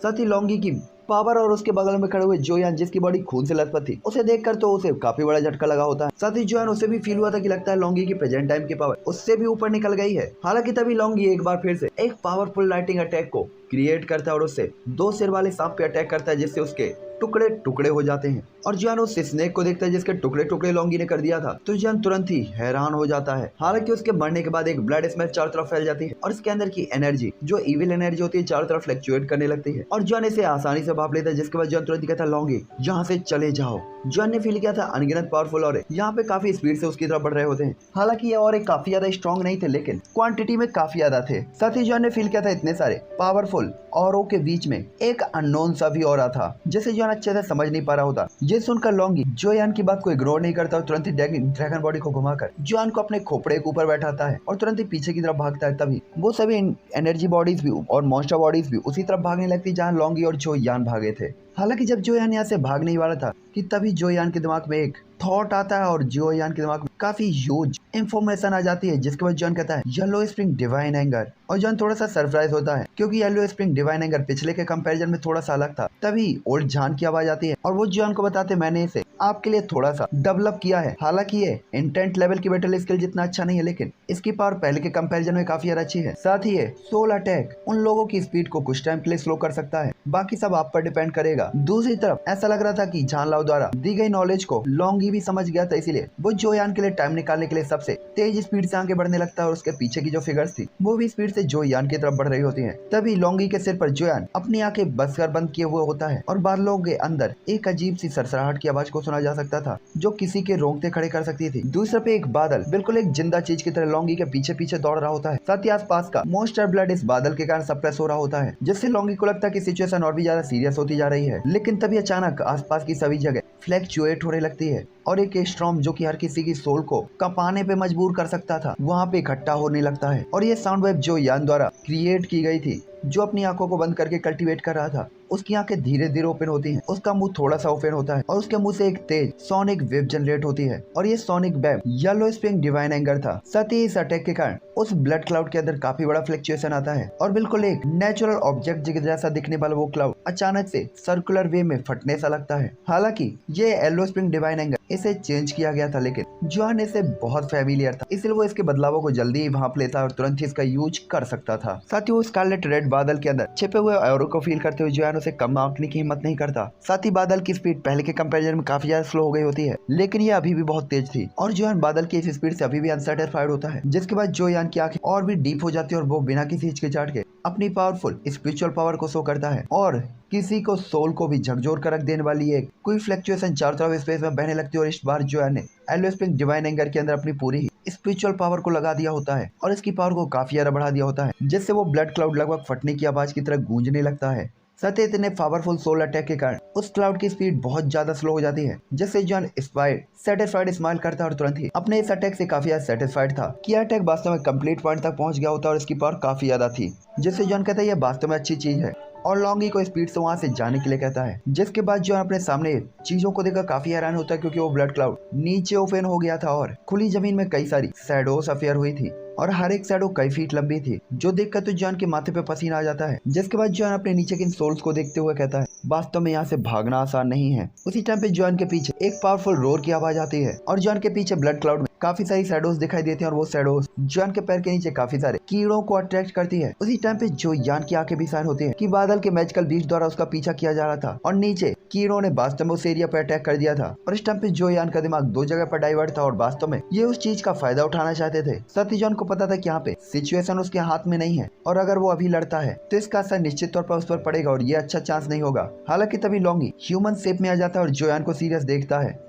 साथ ही लॉन्गी की पावर और उसके बगल में खड़े हुए जोयान जिसकी बॉडी खून से लथपथ थी उसे देखकर तो उसे काफी बड़ा झटका लगा होता है। साथ ही जोयान उसे भी फील हुआ था कि लगता है लॉन्गी की प्रेजेंट टाइम की पावर उससे भी ऊपर निकल गई है। हालांकि तभी लॉन्गी एक बार फिर से एक पावरफुल लाइटिंग अटैक को क्रिएट करता है और उससे 2 सिर वाले सांप पे अटैक करता है जिससे उसके टुकड़े टुकड़े हो जाते हैं। और जॉन उस स्नेक को देखता है जिसके टुकड़े टुकड़े लॉन्गी ने कर दिया था तो जॉन तुरंत ही हैरान हो जाता है। हालांकि उसके मरने के बाद एक ब्लड स्मेल चारों तरफ फैल जाती है और इसके अंदर की एनर्जी जो इविल एनर्जी होती है चारों तरफ फ्लक्चुएट करने लगती है और जॉन इसे आसानी से भाप लेता है। जिसके बाद जॉन तुरंत ही कहता है लॉन्गी यहाँ से चले जाओ। जॉन ने फील किया था अनगिनत पावरफुल और यहाँ पे काफी स्पीड से उसकी तरफ बढ़ रहे होते हैं। हालांकि ये और काफी ज्यादा स्ट्रॉन्ग नहीं थे लेकिन क्वांटिटी में काफी ज्यादा थे। साथ ही जॉन ने फील किया था इतने सारे पावरफुल औरों के बीच में एक अननोन सा भी औरा था जिसे जॉन अच्छे से समझ नहीं पा रहा होता। ये सुनकर लॉन्गी जोयान की बात को इग्नोर नहीं करता और तुरंत ही ड्रैगन बॉडी को घुमाकर जॉन को अपने खोपड़े के ऊपर बैठाता है और तुरंत ही पीछे की तरफ भागता है। तभी वो सभी एनर्जी बॉडीज भी और मॉन्स्टर बॉडीज भी उसी तरफ भागने लगती जहाँ लॉन्गी और जोयान भागे थे। हालांकि जब जोयान यहाँ से भागने ही वाला था कि तभी जोयान के दिमाग में एक थॉट आता है और जोयान के दिमाग में काफी ह्यूज इंफॉर्मेशन आ जाती है। जिसके बाद जॉन कहता है येलो स्प्रिंग डिवाइन एंगर और जॉन थोड़ा सा सरप्राइज होता है क्योंकि येलो स्प्रिंग डिवाइन एंगर पिछले के कंपैरिजन में थोड़ा सा अलग था। तभी ओल्ड जान की आवाज आती है और वो जॉन को बताते मैंने इसे आपके लिए थोड़ा सा डेवलप किया है। हालांकि ये इंटेंट लेवल की बैटल स्किल जितना अच्छा नहीं है लेकिन इसकी पावर पहले के कंपैरिजन में काफी अच्छी है। साथ ही ये सोल अटैक उन लोगों की स्पीड को कुछ टाइम के लिए स्लो कर सकता है, बाकी सब आप पर डिपेंड करेगा। दूसरी तरफ ऐसा लग रहा था कि जान लाओ द्वारा दी गई नॉलेज को लॉन्गी भी समझ गया था, इसलिए वो जोयान के लिए टाइम निकालने के लिए सबसे तेज स्पीड से आगे बढ़ने लगता है और उसके पीछे की जो फिगर्स थी वो भी स्पीड से जोयान की तरफ बढ़ रही होती हैं। तभी लॉन्गी के सिर पर जोयान अपनी आंखें बस कर बंद किए हुए होता है और बादलों के अंदर एक अजीब सी सरसराहट की आवाज को सुना जा सकता था जो किसी के रोंगटे खड़े कर सकती थी। दूसरे पे एक बादल बिल्कुल एक जिंदा चीज की तरह लॉन्गी के पीछे पीछे दौड़ रहा होता है। साथ ही आसपास का मॉन्स्टर ब्लड इस बादल के कारण सप्रेस हो रहा होता है जिससे लॉन्गी को लगता है कि सिचुएशन और भी ज्यादा सीरियस होती जा रही है। लेकिन तभी अचानक आसपास की सभी जगह फ्लैक्चुएट होने लगती है और एक स्टॉर्म जो कि हर किसी की सोल को कंपाने पे मजबूर कर सकता था वहाँ पे इकट्ठा होने लगता है। और ये साउंड वेव जो यान द्वारा क्रिएट की गई थी जो अपनी आंखों को बंद करके कल्टीवेट कर रहा था उसकी आंखें धीरे धीरे ओपन होती हैं, उसका मुंह थोड़ा सा ओपन होता है और उसके मुंह से एक तेज सोनिक वेव जनरेट होती है और ये sonic wave yellow spring divine anger था। साथ ही इस अटैक के कारण उस ब्लड क्लाउड के अंदर काफी बड़ा फ्लक्चुएशन आता है और बिल्कुल एक नेचुरल ऑब्जेक्ट जैसा दिखने वाला वो क्लाउड अचानक से सर्कुलर वे में फटने सा लगता है। हालांकि ये येलो स्प्रिंग डिवाइन एंगर इसे चेंज किया गया था लेकिन जॉन इसे बहुत फैमिलियर था इसलिए वो इसके बदलावों को जल्दी ही भांप लेता और तुरंत ही इसका यूज कर सकता था। साथ ही वो स्कारलेट रेड बादल के अंदर छिपे हुए ऑरा को फील करते हुए जॉन उसे कम आंकने की हिम्मत नहीं करता। साथ ही बादल की स्पीड पहले के कंपैरिजन में काफी ज्यादा स्लो हो गई होती है लेकिन ये अभी भी बहुत तेज थी और जॉन बादल की इस स्पीड से अभी भी अनसेटिस्फाइड होता है। जिसके बाद जोयान की आंखें और भी डीप हो जाती है और वो बिना किसी हिचकिचाहट के अपनी पावरफुल स्पिरिचुअल पावर को शो करता है और किसी को सोल को भी झकझोर कर रख देने वाली एक कोई फ्लक्चुएशन चारों तरफ स्पेस में बहने लगती है और इस बार जोयान ने येलो स्प्रिंग डिवाइन एंगर के अंदर अपनी पूरी स्पिरिचुअल पावर को लगा दिया होता है और इसकी पावर को काफी ज्यादा बढ़ा दिया होता है जिससे वो ब्लड क्लाउड लगभग फटने की आवाज की तरह गूंजने लगता है। साथ ही इतने पावरफुल सोल अटैक के कारण उस क्लाउड की स्पीड बहुत ज्यादा स्लो हो जाती है जिससे जॉन सेटिस्फाइड स्माइल करता है और तुरंत ही अपने इस अटैक से काफी ज्यादा सेटिस्फाइड था कि यह अटैक वास्तव में कंप्लीट पॉइंट तक पहुंच गया होता और इसकी पावर काफी ज्यादा थी जिससे जॉन कहता है यह वास्तव में अच्छी चीज है और लॉन्गी को स्पीड से वहां से जाने के लिए कहता है। जिसके बाद जॉन अपने सामने चीजों को देखकर काफी हैरान होता है क्योंकि वो ब्लड क्लाउड नीचे ओपन हो गया था और खुली जमीन में कई सारी शैडोज अफेयर हुई थी और हर एक शैडो कई फीट लंबी थी, जो देखकर तो जॉन के माथे पे पसीना आ जाता है। जिसके बाद जॉन अपने नीचे के इन सोल्स को देखते हुए कहता है वास्तव में यहाँ से भागना आसान नहीं है। उसी टाइम पे जॉन के पीछे एक पावरफुल रोर की आवाज आती है और जॉन के पीछे ब्लड क्लाउड में काफी सारी शैडोज दिखाई देती हैं और वो शैडोज जॉन के पैर के नीचे काफी सारे कीड़ों को अट्रैक्ट करती है। उसी टाइम पे जो यान की आंखें भी साइन होती है कि बादल के मैजिकल बीस्ट द्वारा उसका पीछा किया जा रहा था और नीचे कीड़ों ने वास्तव में उस एरिया पर अटैक कर दिया था। और इस टाइम पे जो यान का दिमाग दो जगह पर डाइवर्ट था और वास्तव में ये उस चीज का फायदा उठाना चाहते थे। साथ ही जॉन को पता था कि यहाँ पे सिचुएशन उसके हाथ में नहीं है और अगर वो अभी लड़ता है तो इसका असर निश्चित तौर पर उस पर पड़ेगा और ये अच्छा चांस नहीं होगा। हालांकि तभी लॉन्गी ह्यूमन शेप में आ जाता है और जोयान को सीरियस देखता है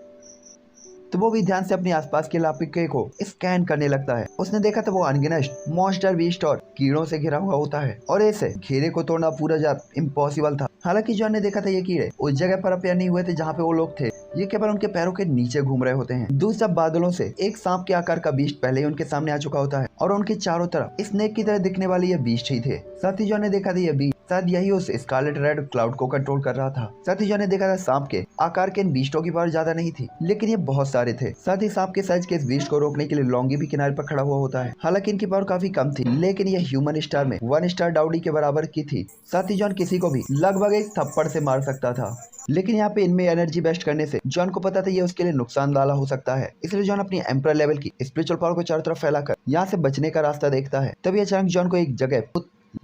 तो वो भी ध्यान से अपने आसपास के इलाके को स्कैन करने लगता है। उसने देखा था वो अनगिनस्ट मॉन्स्टर बीस्ट और कीड़ों से घिरा हुआ होता है और ऐसे घेरे को तोड़ना पूरा इम्पॉसिबल था। हालांकि जॉन ने देखा था ये कीड़े उस जगह पर अपेयर नहीं हुए थे जहाँ पे वो लोग थे, ये केवल उनके पैरों के नीचे घूम रहे होते हैं। दूसरा बादलों से एक सांप के आकार का बीस्ट पहले ही उनके सामने आ चुका होता है और उनके चारों तरफ स्नेक की तरह दिखने वाले ये बीस्ट ही थे। साथ ही जॉन ने देखा था ये बीस्ट शायद यही उस स्कारलेट रेड क्लाउड को कंट्रोल कर रहा था। साथ ही जॉन ने देखा था सांप के आकार के इन बीस्टों की पावर ज्यादा नहीं थी, लेकिन ये बहुत सारे थे। साथ ही सांप के साइज के इस बीस्ट को रोकने के लिए लॉन्गी भी किनारे पर खड़ा हुआ होता है। हालांकि इनकी पावर काफी कम थी, लेकिन ये ह्यूमन स्टार में 1 स्टार डाउडी के बराबर की थी। साथ ही जॉन किसी को भी लगभग एक थप्पड़ से मार सकता था, लेकिन यहाँ पे इनमें एनर्जी बेस्ट करने से जॉन को पता था ये उसके लिए नुकसान वाला हो सकता है। इसलिए जॉन अपनी एम्परर लेवल की स्पिरिचुअल पावर को चारों तरफ फैलाकर यहाँ से बचने का रास्ता देखता है। तभी अचानक जॉन को एक जगह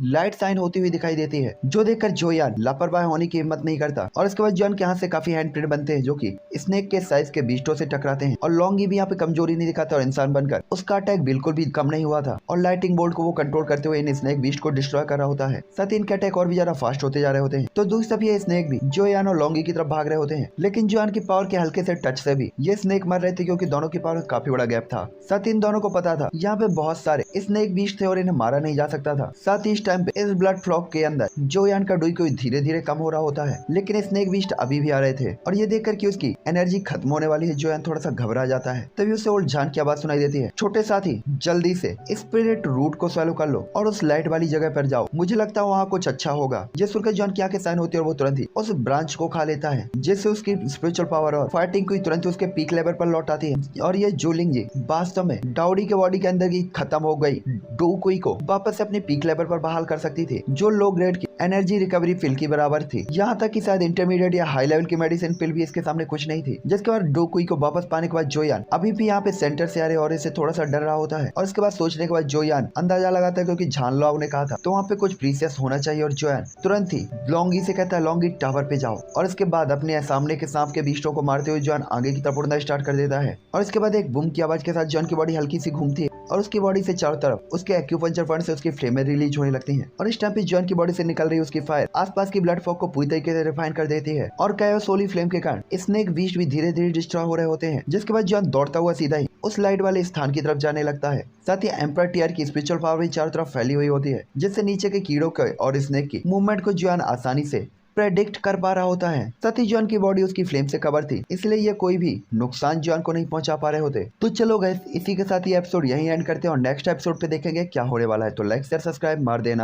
लाइट साइन होती हुई दिखाई देती है, जो देखकर जोयान लापरवाह होने की हिम्मत नहीं करता और इसके बाद जॉन के हाथ से काफी हैंड प्रिंट बनते हैं जो कि स्नेक के साइज के बीस्टों से टकराते हैं। और लॉन्गी भी यहाँ पे कमजोरी नहीं दिखाता और इंसान बनकर उसका अटैक बिल्कुल भी कम नहीं हुआ था और लाइटिंग बोल्ट को वो कंट्रोल करते हुए इन स्नेक बीस्ट को डिस्ट्रॉय कर रहा होता है। साथ ही इनके अटैक और भी ज्यादा फास्ट होते जा रहे होते हैं। तो दूसरी तरफ ये स्नेक भी जोयान और लॉन्गी की तरफ भाग रहे होते हैं, लेकिन जोयान की पावर के हल्के से टच से भी ये स्नेक मर रहे थे क्योंकि दोनों की पावर में काफी बड़ा गैप था। साथ ही इन दोनों को पता था यहाँ पे बहुत सारे स्नेक बीस्ट थे और इन्हें मारा नहीं जा सकता था। साथ ही इस टाइम पे इस ब्लड फ्लॉक के अंदर जोयान का डुई धीरे धीरे कम हो रहा होता है, लेकिन स्नेक बीस्ट अभी भी आ रहे थे और ये देखकर कि उसकी एनर्जी खत्म होने वाली है जोयान थोड़ा सा घबरा जाता है। तभी उसे ओल्ड जान की आवाज सुनाई देती है, छोटे साथी जल्दी से स्पिरिट रूट को स्वैलो कर लो और उस लाइट वाली जगह पर जाओ, मुझे लगता है वहाँ कुछ अच्छा होगा। ये सुनकर जॉन की आंखें साइन होती है और वो तुरंत ही उस ब्रांच को खा लेता है, जिससे उसकी स्पिरिचुअल पावर और फाइटिंग की तुरंत उसके पीक लेवल पर लौट आती है। और ये जूलिंग जी वास्तव में डाउडी के बॉडी के अंदर की खत्म हो गई डोकुई को वापस से अपने पीक लेवल पर बहाल कर सकती थी, जो लो ग्रेड की एनर्जी रिकवरी पिल की बराबर थी। यहाँ तक कि शायद इंटरमीडिएट या हाई लेवल की मेडिसिन पिल भी इसके सामने कुछ नहीं थी। जिसके बाद डोकुई को वापस पाने के बाद जोयान अभी भी यहाँ पे सेंटर से आ रहे और इससे थोड़ा सा डर रहा होता है और इसके बाद सोचने के बाद जोयान अंदाजा लगाता है क्योंकि झानलाओ ने कहा था तो वहाँ पे कुछ प्रीसियस होना चाहिए और जोयान तुरंत ही लॉन्गी से कहता है लॉन्गी टावर पे जाओ और इसके बाद अपने सामने के सांप के बीस्टों को मारते हुए जोयान आगे की तरफ उड़ना स्टार्ट कर देता है और इसके बाद एक बूम की आवाज के साथ जोयान की बॉडी हल्की सी घूमती है और उसकी बॉडी से चारों तरफ उसके एक्यूपंक्चर पॉइंट से उसकी फ्लेमें रिलीज होने लगती हैं और इस टाइम पे जोयान की बॉडी से निकल रही उसकी फायर आसपास की ब्लड फॉग को पूरी तरीके से रिफाइन कर देती है और कैओस होली फ्लेम के कारण स्नेक बीस्ट भी धीरे धीरे डिस्ट्रॉय हो रहे होते हैं। जिसके बाद जोयान दौड़ता हुआ सीधा ही उस लाइट वाले स्थान की तरफ जाने लगता है। साथ ही एम्परर टीयर की स्पिरिचुअल पावर भी चारों तरफ फैली हुई होती है, जिससे नीचे के कीड़ों के और स्नेक की मूवमेंट को जोयान आसानी से प्रेडिक्ट कर पा रहा होता है। साथ ही जोयान की बॉडी उसकी फ्लेम से कवर थी, इसलिए ये कोई भी नुकसान जोयान को नहीं पहुंचा पा रहे होते। तो चलो गाइस, इसी के साथ ये एपिसोड यहीं एंड करते हैं और नेक्स्ट एपिसोड पे देखेंगे क्या होने वाला है। तो लाइक शेयर सब्सक्राइब मार देना।